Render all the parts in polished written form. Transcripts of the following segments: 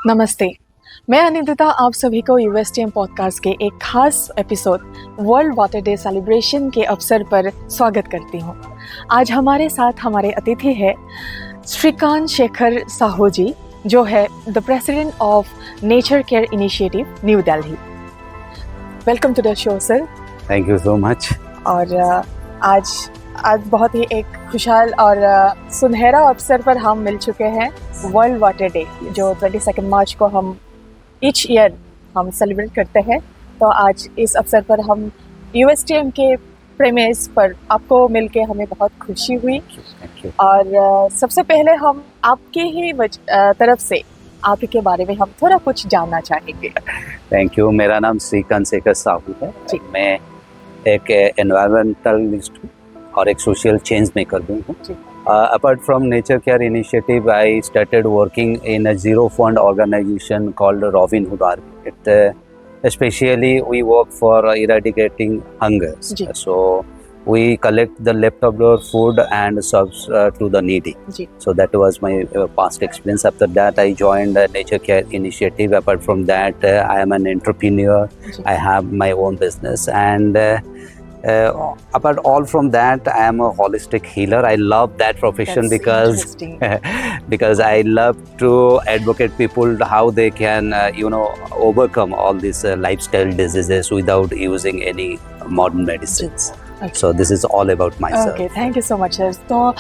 नमस्ते, मैं अनिंदिता आप सभी को यूएसटीएम पॉडकास्ट के एक खास episode world water day celebration के अवसर पर स्वागत करती हूँ। आज हमारे साथ हमारे अतिथि है श्रीकांत शेखर साहू जी, जो है the president of nature care initiative new Delhi. Welcome to the show sir. Thank you so much. और आज बहुत ही एक खुशहाल और सुनहरा अवसर पर हम मिल चुके हैं। वर्ल्ड वाटर डे जो 22 मार्च को हम ईच ईयर हम सेलिब्रेट करते हैं, तो आज इस अवसर पर हम यूएसटीएम के प्रेमिस पर आपको मिलके हमें बहुत खुशी हुई। और सबसे पहले हम आपके ही तरफ से आपके बारे में हम थोड़ा कुछ जानना चाहेंगे। Thank you. मेरा नाम श्रीकांत शेखर साहू है। मैं एक एनवायरमेंटलिस्ट और एक सोशल चेंज मेकर भी हूँ। Apart from Nature Care Initiative, I started working in a zero fund organization called Robin Hood Army. Especially we work for eradicating hunger. So we collect the leftover food and serve to the needy. So that was my past experience. After that, I joined Nature Care Initiative. Apart from that, I am an entrepreneur. I have my own business, and apart all from that, I am a holistic healer. I love that profession because I love to advocate people how they can overcome all these lifestyle diseases without using any modern medicines. So this is all about myself. Okay, thank you so much sir. तो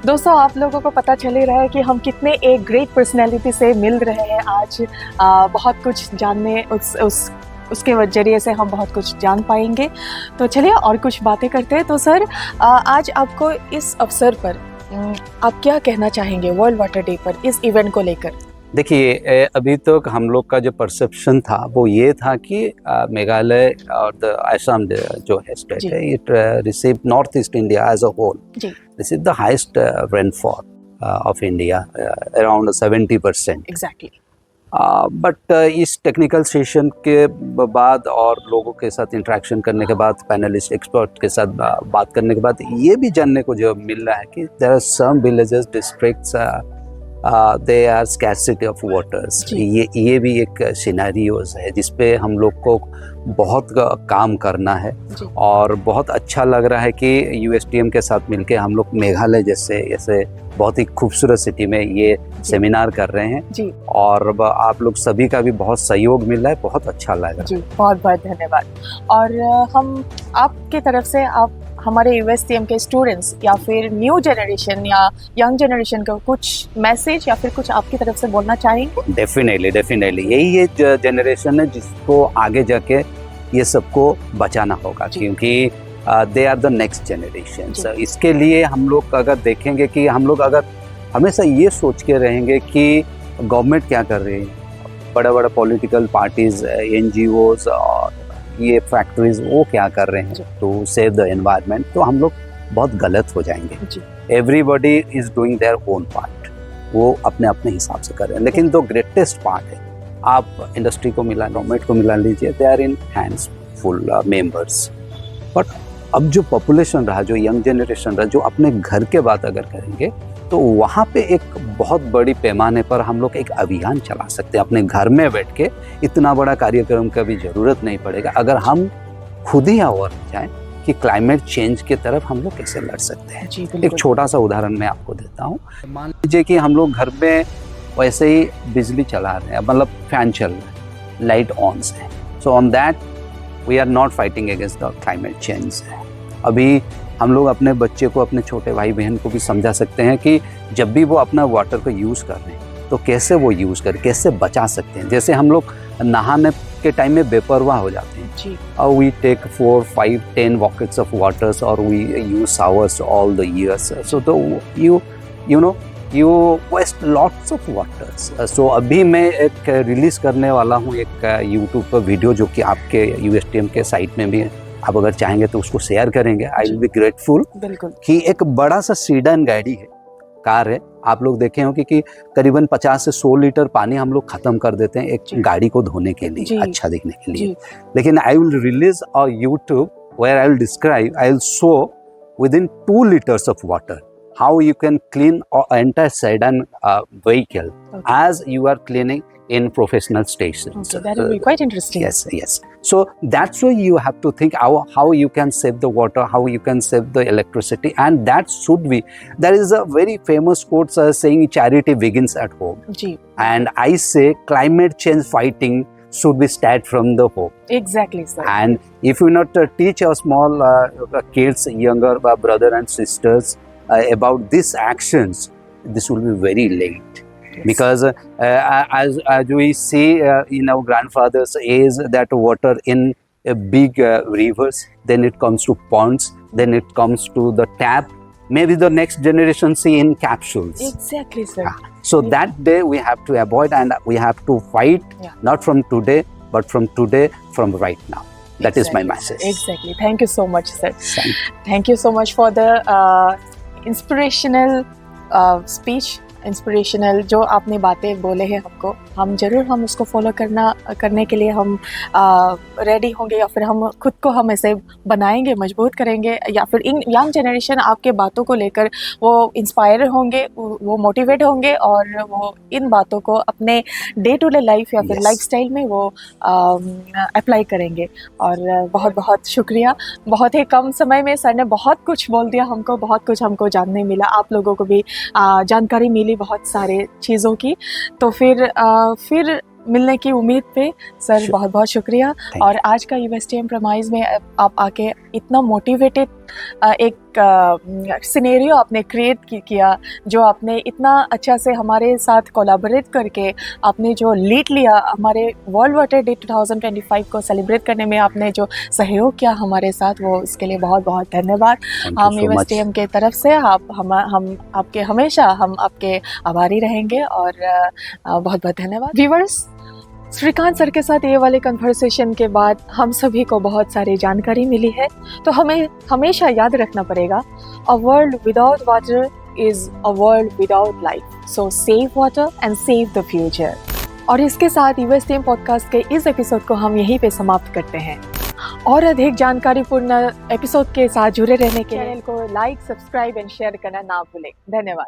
दोस्तों, आप लोगों को पता चल ही रहा है कि हम कितने एक ग्रेट पर्सनैलिटी से मिल रहे हैं आज। बहुत कुछ जानने उसके जरिए से हम बहुत कुछ जान पाएंगे। तो चलिए और कुछ बातें करते हैं। तो सर, आज आपको इस अवसर पर आप क्या कहना चाहेंगे वर्ल्ड वाटर डे पर, इस इवेंट को लेकर? देखिए, अभी तक हम लोग का जो परसेप्शन था वो ये था कि मेघालय और द असम जो है स्टेट है, it receive north east India as a whole receive the highest rainfall of India, around 70%। Exactly. But इस टेक्निकल सेशन के बाद और लोगों के साथ इंटरेक्शन करने के बाद, पैनलिस्ट एक्सपर्ट के साथ बात करने के बाद ये भी जानने को जो मिल रहा है कि there are some villages districts they are scarcity of waters. ये भी एक सिनेरियोज है जिसपे हम लोग को बहुत काम करना है। और बहुत अच्छा लग रहा है कि यूएसटीएम के साथ मिलके हम लोग मेघालय जैसे बहुत ही खूबसूरत सिटी में ये सेमिनार कर रहे हैं। और आप लोग सभी का भी बहुत सहयोग मिल रहा है, बहुत अच्छा लग रहा है। बहुत बहुत धन्यवाद। और हम आपके तरफ से आप हमारे यूएसटीएम के स्टूडेंट्स या फिर न्यू जनरेशन या यंग जनरेशन को कुछ मैसेज या फिर कुछ आपकी तरफ से बोलना चाहेंगे? डेफिनेटली यही ये जनरेशन है जिसको आगे जाके ये सबको बचाना होगा, क्योंकि they are the next generation. इसके लिए हम लोग अगर देखेंगे कि हम लोग अगर हमेशा ये सोच के रहेंगे कि गवर्नमेंट क्या कर रही है, बड़ा पॉलिटिकल पार्टीज, एनजीओज और ये फैक्ट्रीज वो क्या कर रहे हैं टू सेव द एनवायरनमेंट, तो हम लोग बहुत गलत हो जाएंगे। Everybody is doing their own part, वो अपने हिसाब से कर रहे हैं। लेकिन जो ग्रेटेस्ट पार्ट है, आप इंडस्ट्री को मिला, गवर्नमेंट को मिला लीजिए, they are in hands full members. But अब जो पॉपुलेशन रहा, जो यंग जनरेशन रहा, जो अपने घर के बात अगर करेंगे तो वहाँ पे एक बहुत बड़ी पैमाने पर हम लोग एक अभियान चला सकते हैं अपने घर में बैठ के। इतना बड़ा कार्यक्रम का भी ज़रूरत नहीं पड़ेगा अगर हम खुद ही अवेयर हो जाएं कि क्लाइमेट चेंज की तरफ हम लोग कैसे लड़ सकते हैं। एक छोटा सा उदाहरण मैं आपको देता हूँ। मान लीजिए कि हम लोग घर में वैसे ही बिजली चला रहे हैं, मतलब फैन चल रहा है, लाइट ऑन है, so on that we are not fighting against the climate change. अभी हम लोग अपने बच्चे को, अपने छोटे भाई बहन को भी समझा सकते हैं कि जब भी वो अपना वाटर को यूज़ कर रहे हैं तो कैसे वो यूज़ करें, कैसे बचा सकते हैं। जैसे हम लोग नहाने के टाइम में बेपरवाह हो जाते हैं और we take 4, 5, 10 buckets of waters और we use showers all the years, so तो you waste lots of waters. So अभी मैं एक रिलीज़ करने वाला हूँ एक यूट्यूब पर वीडियो, जो कि आपके यूएसटीएम के साइट में भी है। आप अगर चाहेंगे तो उसको शेयर करेंगे, आई विल बी ग्रेटफुल। बिल्कुल। कि एक बड़ा सा सीडन गाड़ी है, कार है, आप लोग देखे होंगे कि करीबन 50 से 100 लीटर पानी हम लोग खत्म कर देते हैं एक गाड़ी को धोने के लिए, अच्छा दिखने के लिए। लेकिन I will release a YouTube where I will describe, I will show with in 2 liters of water how you can clean an entire sedan vehicle as you are cleaning in professional stations. Okay, that will be quite interesting. Yes, yes. So that's why you have to think how you can save the water, how you can save the electricity, and that should be. There is a very famous quote saying charity begins at home. जी. And I say climate change fighting should be start from the home. Exactly, sir. And if we not teach our small kids, younger brother and sisters about these actions, this will be very late. Yes. Because as we see in our grandfather's age, that water in big rivers, then it comes to ponds, then it comes to the tap. Maybe the next generation see in capsules. Exactly, sir. So that day we have to avoid, and we have to fight, not from today, but from today, from right now. That is my message. Exactly. Thank you so much, sir. Thank Thank you so much for the inspirational speech. Inspirational जो आपने बातें बोले हैं हमको, हम उसको follow करने के लिए हम रेडी होंगे, या फिर हम खुद को हम ऐसे बनाएंगे, मजबूत करेंगे, या फिर इन यंग जनरेशन आपके बातों को लेकर वो इंस्पायर होंगे, वो मोटिवेट होंगे, और वो इन बातों को अपने डे टू डे लाइफ या फिर लाइफस्टाइल में वो अप्लाई करेंगे. और बहुत बहुत शुक्रिया. बहुत ही कम समय में सर ने बहुत कुछ बोल दिया हमको, बहुत कुछ हमको जानने मिला, आप लोगों को भी जानकारी मिली बहुत सारे चीज़ों की. तो फिर मिलने की उम्मीद पे सर बहुत बहुत शुक्रिया. और आज का USTM प्रमाइज़ में आप आके इतना मोटिवेटेड एक सिनेरियो आपने क्रिएट किया, जो आपने इतना अच्छा से हमारे साथ कोलैबोरेट करके आपने जो लीड लिया, हमारे वर्ल्ड वाटर डे 2025 को सेलिब्रेट करने में आपने जो सहयोग किया हमारे साथ, वो इसके लिए बहुत बहुत धन्यवाद. हम USTM के तरफ से हम आपके हमेशा हम आपके आभारी रहेंगे, और बहुत बहुत धन्यवाद. व्यूअर्स, श्रीकांत सर के साथ ये वाले कन्वर्सेशन के बाद हम सभी को बहुत सारी जानकारी मिली है. तो हमें हमेशा याद रखना पड़ेगा, a world without water is a world without life. So save water and save the future. और इसके साथ USTM पॉडकास्ट के इस एपिसोड को हम यहीं पे समाप्त करते हैं. और अधिक जानकारीपूर्ण एपिसोड के साथ जुड़े रहने के लिए चैनल को लाइक, सब्सक्राइब एंड शेयर करना ना भूलें. धन्यवाद.